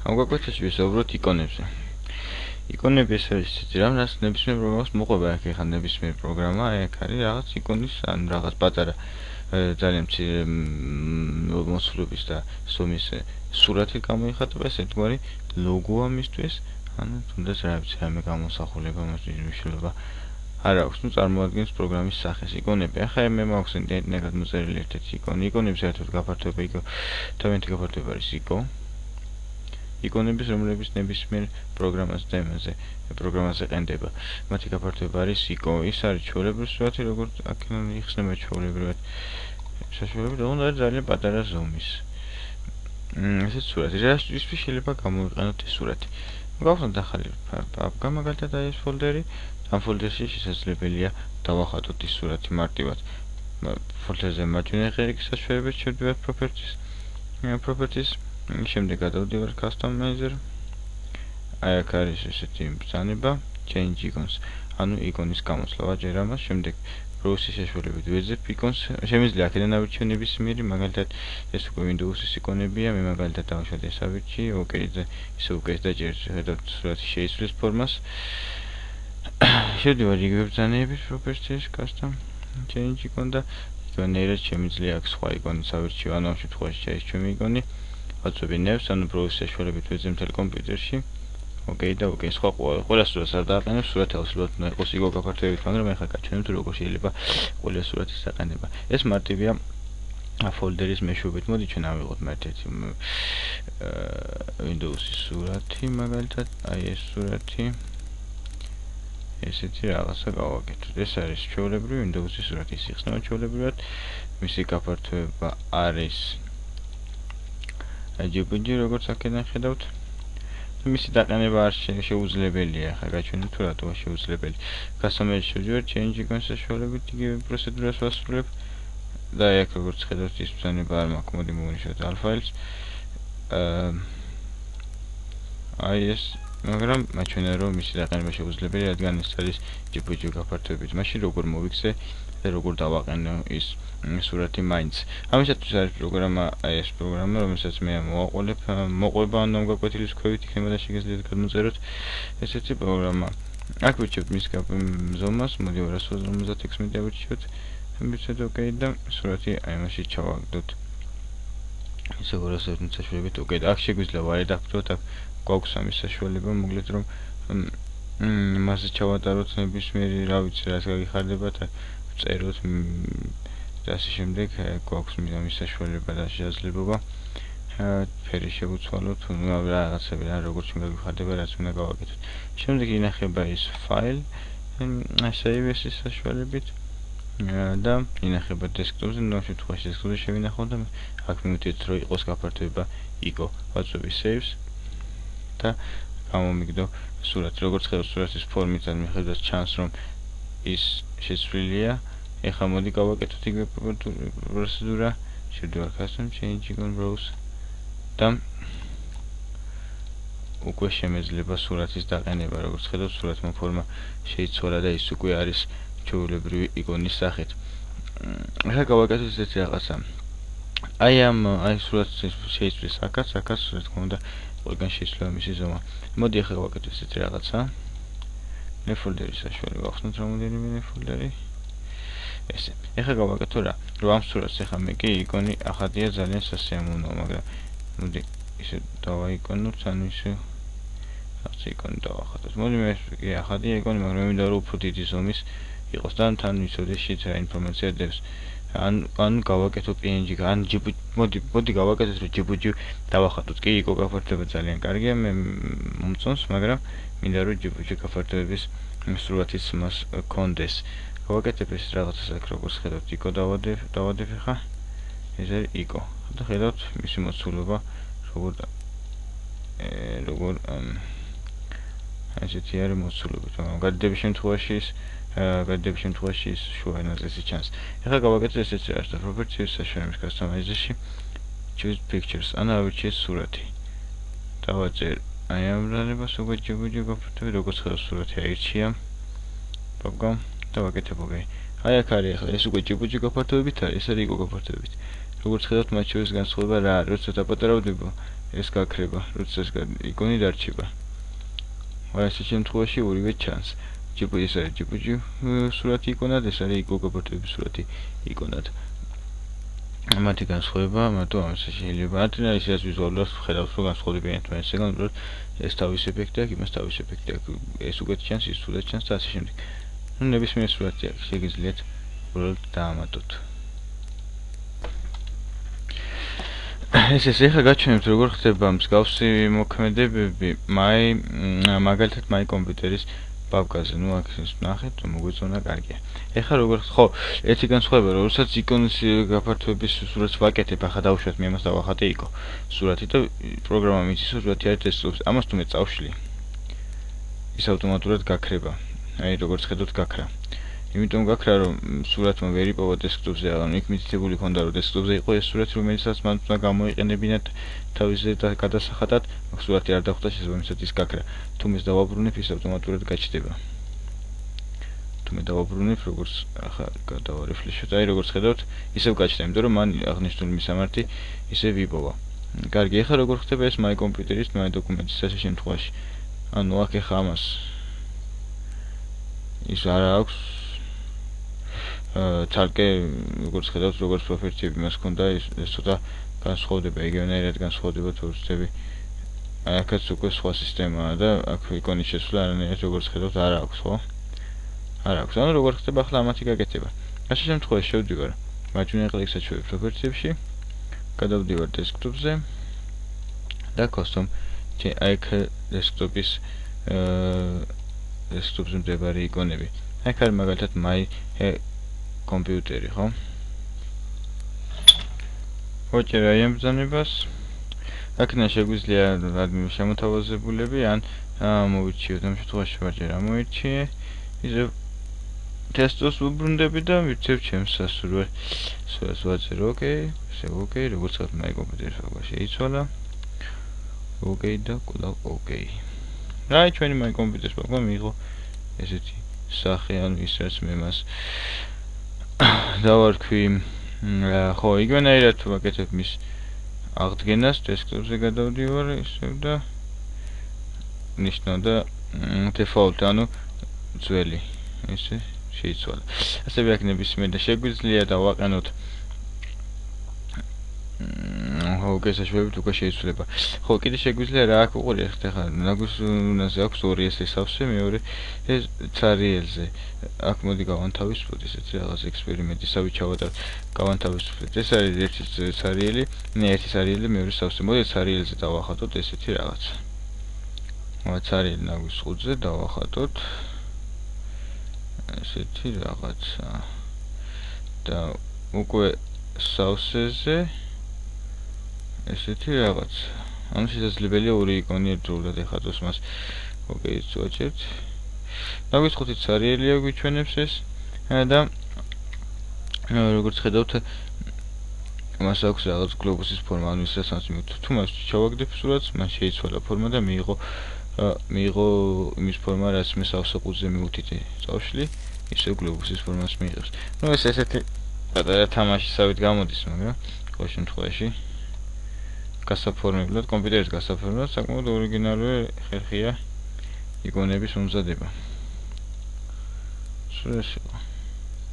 ამ გაკვეთილში ვისაუბროთ იკონებზე. იკონები ეს არის ისეთი რამ, რაც ნებისმიერ პროგრამას მოყვება, აქ ეხლა ნებისმიერ პროგრამა, აქ არის რაღაც იკონის ან რაღაც პატარა ძალიან მცირე მოსვლობის და ზომის სურათი გამოიხატება, ეს ერთგვარი ლოგოა მისთვის, ანუ თუნდაც რა ვიცი, რამე გამოსახულება, მნიშვნელობა არ აქვს, წარმოადგენს პროგრამის სახეს იკონები. ახლა მე მაქვს ინტერნეტად მოწერილი ერთ-ერთი იკონი. იკონების ერთად გაფართოება იკო, თავიანთი გაფართოება არის იკო. იკონების, რომლებიც ნებისმიერ პროგრამაზე ყენდება. მათი გაფართოება არის იკო. ის არის ჩვეულებრივი სურათი, როგორც აქ იხსნება ჩვეულებრივად. საშუალებით, ოღონდ არის ძალიან პატარა ზომის. ესეც სურათი. რასთვის შეიძლება გამოვიყენოთ ეს სურათი? გავხსნათ ახალი პაპკა, მაგალითად აი ეს ფოლდერი. ამ ფოლდერში შესაძლებელია დავახატოთ ის სურათი მარტივად. ფოლდერზე მარჯვენა ღერის საშუალებით შევდივართ properties. შემდეგ გადავდივარ customizer. აი აქ არის ესეთი ბრძანება change icons, ანუ იკონის გამოსვლა ვაჯერ ამას, შემდეგ browse-ის საშუალებით ვეძებ იკონს. შემიძლია აქედან ავირჩიო ნებისმიერი, მაგალითად ეს უკვე Windows-ის იკონებია, მე მაგალითად დავუშვათ ეს ავირჩიე, OK-ზე ისე უკვე დაჭერს, ხედავთ სურათი შეიცვლის ფორმას. შევდივარ იგივე ბრძანებით properties custom change icon და იგივენაირად შემიძლია აქ სხვა იკონიც ავირჩიო, ანუ ამ შემთხვევაში ეს ჩემი იკონი. ვაწვევი ნევს, ანუ browse-ის საშუალებით ვეძებ მთელ კომპიუტერში. OK და OK, სხვა ყველა სურათს არ დააყენებ, სურათი აუცილებლად უნდა იყოს იგივე გაფართოებით, მაგრამ ახლა გაჩვენებთ როგორ შეიძლება ყველა სურათის დაყენება. ეს მარტივია ფოლდერის მეშვეობით. მოდი ჩვენ ავიღოთ ერთ-ერთი Windows-ის სურათი, მაგალითად, აი ეს სურათი. ესეთი რაღაცა გავაკეთოთ. ეს არის ჩვეულებრივი Windows-ის სურათი, ის იხსნება ჩვეულებრივად. მისი გაფართოება არის JPG, როგორც აქედან ხედავთ. მისი დაყენება არ შეუძლებელია, ახლა გაჩვენებთ თუ რატოა შეუძლებელი. Customizer შევდივარ, change icons საშუალებით იგივე პროცედურას ვასრულებ და აქ როგორც ხედავთ ის ბრძანება არ მაქვს, მოდი მოვნიშნოთ all files. აი ეს, მაგრამ მაჩვენა რომ მისი დაყენება შეუძლებელია, რადგან ეს არის JPG გაფართოებით. მაშინ როგორ მოვიქცე და როგორ დავაყენო ის სურათი მაინც. ამისათვის არის პროგრამა, აი ეს პროგრამა, რომელსაც მე მოყვება ამ გაკვეთილის ქვევით იქნება და შეგიძლიათ გადმოწეროთ ესეთი პროგრამა. აქ ვირჩევთ მის ზომას, მოდი 256 ავირჩიოთ. მივცეთ OK და სურათი აი მასში ჩავაგდოთ. ისე 256 საშუალებით OK და აქ შეგვიძლია ვარედაქტოროთ, აქ გვაქვს ამის საშუალება, მოგლეთ რომ მასზე ჩავატაროთ ნებისმიერი, რა ვიცი, რაც გაგიხარდებათ, წეროთ და ასე შემდეგ გვაქვს მის საშუალება და შესაძლებლობა ფერი შევუცვალოთ, რაღაცები რა როგორც ჩვენ გაგიხარდება, რაც უნდა გავაკეთოთ. შემდეგ ინახება ის ფაილი, save-ის საშუალებით და ინახება desktop-ზე, ამ შემთხვევაში desktop-ზე შევინახავთ და აქ მივიდეთ რომ იყოს გაფართოება იკო. ვაწვევი saves და გამომიგდო სურათი. როგორც ხედავთ სურათის ფორმიდან მიხედავთ ჩანს რომ ის შეცვლილია. ეხლა მოდი გავაკეთოთ იგივე პროცედურა. შევდივარ custom change icon browse და უკვე შემეძლება სურათის დაყენება. როგორც ხედავთ სურათმა ფორმა შეიცვალა და ის უკვე არის ჩვეულებრივი იკონის სახით. ეხლა გავაკეთოთ ესეთი რაღაცა. აი სურათს შეიცვლის აქაც, რა თქმა უნდა, ყველგან შეიცვალა მისი ზომა. მოდი ეხლა გავაკეთოთ ესეთი რაღაცა. მე ფოლდერის საშუალებით გავხსნათ რამდენიმე ფოლდერი. ესე. ეხლა გავაკეთო რა. რომ ამ სურათს ეხლა მე კი იკონი ახადია ძალიან სასიამოვნოა, მაგრამ მოდი ისე დავაიკონოთ, ანუ ისე რაც იკონი დავახატოთ. მოდი მე კი ახადია იკონი, მაგრამ მე მინდა რომ უფრო დიდი ზომის იყოს და თან ვიცოდე შეც რა ინფორმაცია დევს. ან გავაკეთო PNG, ან მოდი გავაკეთოთ რომ JPG დავახატოთ. კი იკო გაფართოება ძალიან კარგია, მე მომწონს, მაგრამ მინდა რომ JPG გაფართოების სურათიც მას კონდეს. გავაკეთებ ეს რაღაცას აქ როგორც ხედავთ იკო დავადებ ხა. ეს არის იკო. და ხედავთ მისი მოცულობა როგორ ესეთი არის მოცულობა. გადიდების შემთხვევაში ის შუა ნაწილში ჩანს. ეხლა გავაკეთოთ ესეთი რაღაც და properties საშუალებით customizer-ში choose pictures, ანუ ავირჩიე სურათი. დავაჭერ აი ამ ბრძანებას უკვე JPG გაფართოებით, როგორც ხედავთ სურათი აირჩია. პაპკამ დავაკეთებ OK. აი აქ არის ახლა ეს უკვე JPG გაფართოებით არის, ეს არის იკო გაფართოებით. როგორც ხედავთ, მათ შორის განსხვავება რა არის, როცა დაპატარავდება ეს გაქრება, როცა ეს იკონი დარჩება. ეს შემთხვევაში ორივე ჩანს. ჯიპუჯი ეს არის ჯიპუჯი სურათი იკონად, ეს არის იგო გაფართოების სურათი იკონად. მათი განსხვავება მარტო ამას შეიძლება. ანტენა ისე ვიზუალურად ხედავს, რომ განსხვავდება ერთმანეთისგან, უბრალოდ ეს თავის ეფექტი აქვს, იმას თავის ეფექტი აქვს. ეს უკეთ ჩანს, ის სულად ჩანს და ასე შემდეგ. ნუ ნებისმიერ სურათი აქვს, შეგიძლიათ უბრალოდ დაამატოთ. ეს ახლა გაჩვენებთ როგორ ხდება მსგავსი მოქმედებები მაგალითად მაი კომპიუტერის ბაბკაზე. ნუ აქ ის ნახეთ, მოგვეწონა კარგია. ეხლა როგორ ხო, ერთი განსხვავება, როდესაც იკონის გაფართოების სურათს ვაკეთებ, ახლა დავუშვათ მე ამას დავახატე იკო სურათი და პროგრამა მიცის რომ სურათი არის დესკტოპზე. ამას თუ მე წავშლი, ის ავტომატურად გაქრება. აი როგორც ხედავთ გაქრა. იმიტომ გაქრა რომ სურათმა ვერ იპოვა დესკტოპზე, ანუ იქ მითითებული ქონდა რომ დესკტოპზე იყო ეს სურათი, რომელსაც მან უნდა გამოიყენებინათ თავის გადასახადად, მაგ სურათი არ დახვდა შესაბამისად ის გაქრა. თუ მე დავაბრუნებ, ის ავტომატურად გაჩნდება. თუ მე დავაბრუნებ, როგორც ახლა გადავარefresh-ოთ, აი როგორც ხედავთ, ისევ გაჩნდა, იმიტომ რომ მან აღნიშნული მისამართი ისევ იპოვა. კარგი, ახლა როგორ ხდება ეს მაი კომპიუტერის მაი დოკუმენტის ასე შემთხვევაში? ანუ აქ ახლა ამას ის არ აქვს თალკე როგორც ხედავთ, როგორც პროფერციები მას ჰქონდა, ეს ცოტა განსხვავდება, იგივენაირად განსხვავდება თორსები. აი აქაც უკვე სხვა სისტემაა და აქ იკონის შესვლა არანაირად როგორც ხედავთ არ აქვს, ხო? არ აქვს. ანუ როგორ ხდება ახლა ამათი გაკეთება? ასე შემთხვევაში შევდივარ მარჯვენა კლიკსაჩვევი პროფერციებში, გადავდივარ დესკტოპზე და custom აი აქ დესკტოპის დესკტოპზე მდებარე იკონები. აქ არის მაგალითად my კომპიუტერი, ხო? ვაჭერ აი ამ ბრძანებას. აქედან შეგვიძლია შემოთავაზებულები ან მოვირჩიოთ. ამ შემთხვევაში ვაჭერ ამოირჩიე. ისე ტესტს ვუბრუნდები და ვირჩევ ჩემს სასურველს ვაჭერ ოკეი, ესე ოკეი, როგორც ვთქვათ my კომპიუტერის ფაგვა შეიცვალა. ოკეი და კვლავ ოკეი. აი ჩვენი my კომპიუტერის ფაგვა მიიღო ესეთი სახე, ანუ ის რაც მე მას დავარქვი, ხო, იგივენაირად ვაკეთებ მის აღდგენას, დესკტოპზე გადავდივარ ისევ და ნიშნავდა default, ანუ ძველი, ესე შეიცვალა. ასევე აქ ნებისმიერ და შეგვიძლია დავაყენოთ გასაშვებით უკვე შეიცვლება. ხო, კიდე შეგვიძლია რა აქ უყურეთ ახლა ნაგუსუნაზე აქვს ორი ესე სავსე, მეორე ეს ცარიელზე. აქ მოდი გავანთავისუფლოთ ესეთი რაღაც ექსპერიმენტი, სავიჩავად გავანთავისუფლოთ. ეს არის ერთი ცარიელი, ერთი ცარიელი, მეორე სავსე. მოდი ცარიელზე დავახატოთ ესეთი რაღაც. ცარიელი ნაგვის ხუთზე დავახატოთ ესეთი რაღაცა. და უკვე სავსეზე ესეთი რაღაც. ანუ შესაძლებელია ორი იკონი ერთდროულად ეხატოს მას. ოკეი, წვაჭერთ. ნაგვის ხუთი ცარიელია გვიჩვენებს ეს და როგორც ხედავთ მას აქვს რაღაც გლობუსის ფორმა, ანუ ისაც მივუთ. თუ მას ჩავაგდებ სურათს, მან შეიცვალა ფორმა და მიიღო იმის ფორმა, რაც მე სავსე ყუთზე მივუთითე. წავშლი, ისე გლობუსის ფორმას მიიღებს. ნუ ეს ესეთი პატარა თამაშისავით გამოდის, მაგრამ ყოველ შემთხვევაში გასაფორმებლად, კომპიუტერის გასაფორმებლად საკმაოდ ორიგინალური ხერხია იკონების მომზადება. სულ ეს იყო.